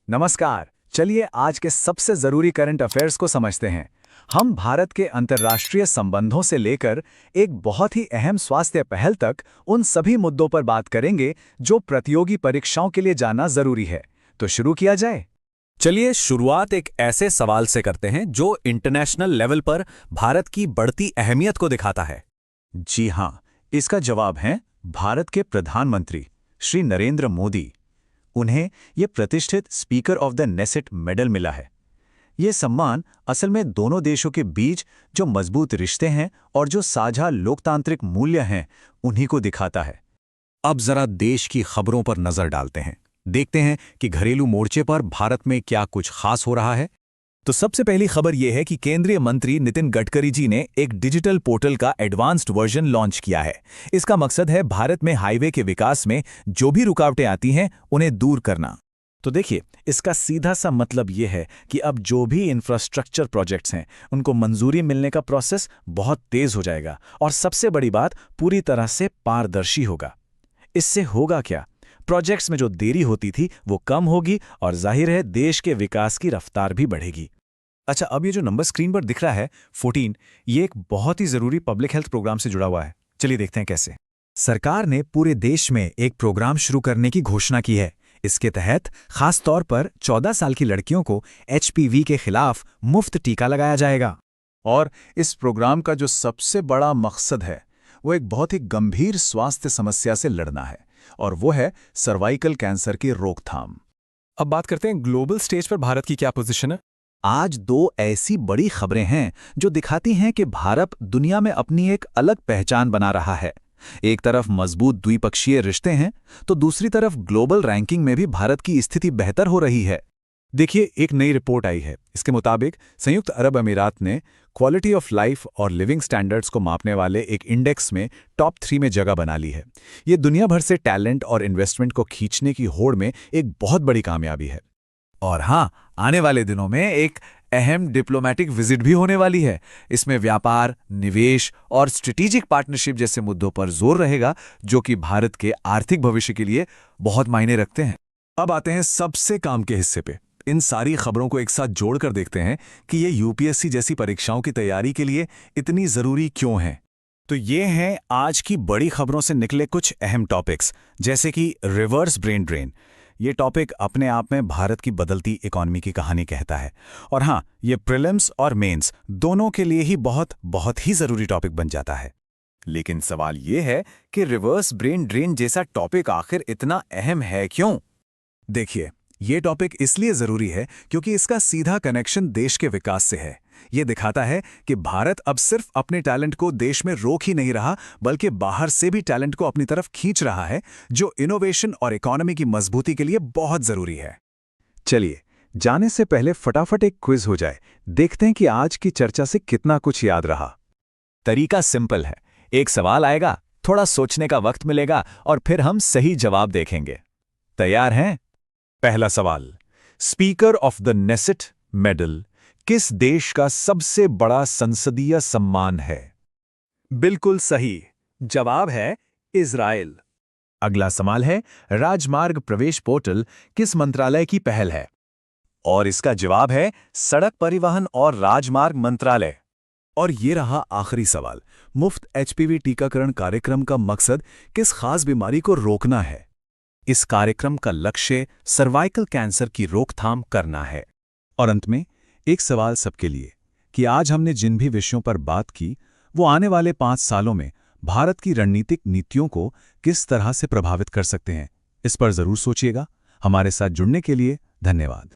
नमस्कार। चलिए आज के सबसे जरूरी करंट अफेयर्स को समझते हैं। हम भारत के अंतर्राष्ट्रीय संबंधों से लेकर एक बहुत ही अहम स्वास्थ्य पहल तक उन सभी मुद्दों पर बात करेंगे जो प्रतियोगी परीक्षाओं के लिए जानना जरूरी है। तो शुरू किया जाए। चलिए शुरुआत एक ऐसे सवाल से करते हैं जो इंटरनेशनल लेवल पर भारत की बढ़ती अहमियत को दिखाता है। जी हाँ, इसका जवाब है भारत के प्रधानमंत्री श्री नरेंद्र मोदी। उन्हें यह प्रतिष्ठित speaker of the Knesset medal मिला है। ये सम्मान असल में दोनों देशों के बीच जो मजबूत रिश्ते हैं और जो साझा लोकतांत्रिक मूल्य हैं उन्हीं को दिखाता है। अब जरा देश की खबरों पर नजर डालते हैं। देखते हैं कि घरेलू मोर्चे पर भारत में क्या कुछ खास हो रहा है। तो सबसे पहली खबर यह है कि केंद्रीय मंत्री नितिन गडकरी जी ने एक डिजिटल पोर्टल का एडवांस्ड वर्जन लॉन्च किया है। इसका मकसद है भारत में हाईवे के विकास में जो भी रुकावटें आती हैं उन्हें दूर करना। तो देखिए, इसका सीधा सा मतलब यह है कि अब जो भी इंफ्रास्ट्रक्चर प्रोजेक्ट्स हैं उनको मंजूरी मिलने का प्रोसेस बहुत तेज हो जाएगा और सबसे बड़ी बात, पूरी तरह से पारदर्शी होगा। इससे होगा क्या? प्रोजेक्ट्स में जो देरी होती थी वो कम होगी और जाहिर है देश के विकास की रफ्तार भी बढ़ेगी। अच्छा, अब ये जो नंबर स्क्रीन पर दिख रहा है 14, ये एक बहुत ही जरूरी पब्लिक हेल्थ प्रोग्राम से जुड़ा हुआ है। चलिए देखते हैं कैसे। सरकार ने पूरे देश में एक प्रोग्राम शुरू करने की घोषणा की है। इसके तहत खास तौर पर 14 साल की लड़कियों को HPV के खिलाफ मुफ्त टीका लगाया जाएगा। और इस प्रोग्राम का जो सबसे बड़ा मकसद है वो एक बहुत ही गंभीर स्वास्थ्य समस्या से लड़ना है, और वो है सर्वाइकल कैंसर की रोकथाम। अब बात करते हैं ग्लोबल स्टेज पर भारत की क्या पोजीशन है। आज दो ऐसी बड़ी खबरें हैं जो दिखाती हैं कि भारत दुनिया में अपनी एक अलग पहचान बना रहा है। एक तरफ मजबूत द्विपक्षीय रिश्ते हैं तो दूसरी तरफ ग्लोबल रैंकिंग में भी भारत की स्थिति बेहतर हो रही है। देखिए, एक नई रिपोर्ट आई है। इसके मुताबिक संयुक्त अरब अमीरात ने क्वालिटी ऑफ लाइफ और लिविंग स्टैंडर्ड्स को मापने वाले एक इंडेक्स में टॉप 3 में जगह बना ली है। ये दुनिया भर से टैलेंट और इन्वेस्टमेंट को खींचने की होड़ में एक बहुत बड़ी कामयाबी है। और हाँ, आने वाले दिनों में एक अहम डिप्लोमैटिक विजिट भी होने वाली है। इसमें व्यापार, निवेश और स्ट्रेटेजिक पार्टनरशिप जैसे मुद्दों पर जोर रहेगा, जो कि भारत के आर्थिक भविष्य के लिए बहुत मायने रखते हैं। अब आते हैं सबसे काम के हिस्से पे। इन सारी खबरों को एक साथ जोड़कर देखते हैं कि ये UPSC जैसी परीक्षाओं की तैयारी के लिए इतनी जरूरी क्यों है। तो ये हैं आज की बड़ी खबरों से निकले कुछ अहम टॉपिक्स, जैसे कि रिवर्स ब्रेन ड्रेन। ये टॉपिक अपने आप में भारत की बदलती इकोनॉमी की कहानी कहता है। और हाँ, ये प्रीलिम्स और मेंस दोनों के लिए ही बहुत ही जरूरी टॉपिक बन जाता है। लेकिन सवाल ये है कि रिवर्स ब्रेन ड्रेन जैसा टॉपिक आखिर इतना अहम है क्यों? देखिए, ये टॉपिक इसलिए जरूरी है क्योंकि इसका सीधा कनेक्शन देश के विकास से है। ये दिखाता है कि भारत अब सिर्फ अपने टैलेंट को देश में रोक ही नहीं रहा, बल्कि बाहर से भी टैलेंट को अपनी तरफ खींच रहा है, जो इनोवेशन और इकोनॉमी की मजबूती के लिए बहुत जरूरी है। चलिए, जाने से पहले फटाफट एक क्विज हो जाए। देखते हैं कि आज की चर्चा से कितना कुछ याद रहा। तरीका सिंपल है। एक सवाल आएगा, थोड़ा सोचने का वक्त मिलेगा और फिर हम सही जवाब देखेंगे। तैयार हैं? पहला सवाल, speaker of the Knesset medal किस देश का सबसे बड़ा संसदीय सम्मान है? बिल्कुल सही जवाब है इजराइल। अगला सवाल है, राजमार्ग प्रवेश पोर्टल किस मंत्रालय की पहल है? और इसका जवाब है सड़क परिवहन और राजमार्ग मंत्रालय। और ये रहा आखिरी सवाल, मुफ्त HPV टीकाकरण कार्यक्रम का मकसद किस खास बीमारी को रोकना है? इस कार्यक्रम का लक्ष्य सर्वाइकल कैंसर की रोकथाम करना है। और अंत में एक सवाल सबके लिए कि आज हमने जिन भी विषयों पर बात की वो आने वाले 5 सालों में भारत की रणनीतिक नीतियों को किस तरह से प्रभावित कर सकते हैं। इस पर जरूर सोचिएगा। हमारे साथ जुड़ने के लिए धन्यवाद।